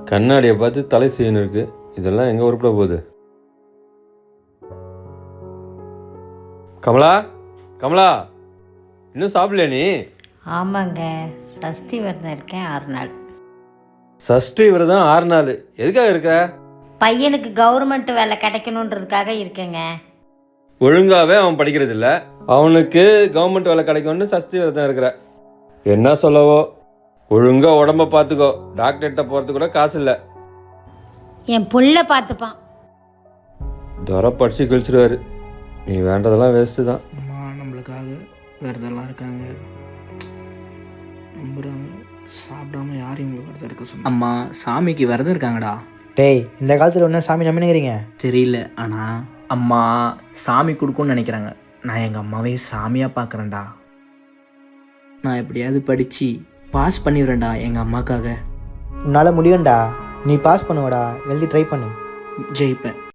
கண்ணாடியை பார்த்து தலை சீவன் இருக்கு. இதெல்லாம் எங்கே உருப்பிட போகுது? கமலா, கமலா, இன்னும் சாப்பிடலையா நீ? ஆமாங்க, சஷ்டி விரதம் இருக்கேன் 6 நாள். சஷ்டி விரதம் 6 நாள் எதுக்காக இருக்க? பையனுக்கு கவர்மெண்ட் வேலை கிடைக்கணுன்றதுக்காக இருக்கேங்க. ஒழுங்காகவே அவன் படிக்கிறது இல்லை, அவனுக்கு கவர்மெண்ட் வேலை கிடைக்கும்னு சஷ்டி விரதம் இருக்கிற. என்ன சொல்லவோ, ஒழுங்காக உடம்ப பார்த்துக்கோ. டாக்டர்கிட்ட போகிறது கூட காசு இல்லை. என் புள்ள பார்த்துப்பான். துரை படிச்சு கழிச்சிடுவார். நீ வேண்டதெல்லாம் வேஸ்ட்டு தான். அம்மா நம்மளுக்காக விரதெல்லாம் இருக்காங்க, நம்புகிறாங்க. சாப்பிடாம யாரும் இவங்களுக்கு விரதம் இருக்க சொன்னா? அம்மா சாமிக்கு விரதம் இருக்காங்கடா. டேய், இந்த காலத்தில் ஒன்றும் சாமி நம்பினுங்கிறீங்க? தெரியல, ஆனால் அம்மா சாமி கொடுக்கும்னு நினைக்கிறாங்க. நான் எங்கள் அம்மாவே சாமியாக பார்க்குறேன்டா. நான் எப்படியாவது படித்து பாஸ் பண்ணிடுறேன்டா எங்கள் அம்மாக்காக. உன்னால் முடியும்டா, நீ பாஸ் பண்ணுவடா, எழுதி ட்ரை பண்ணு. ஜெயிப்பேன்.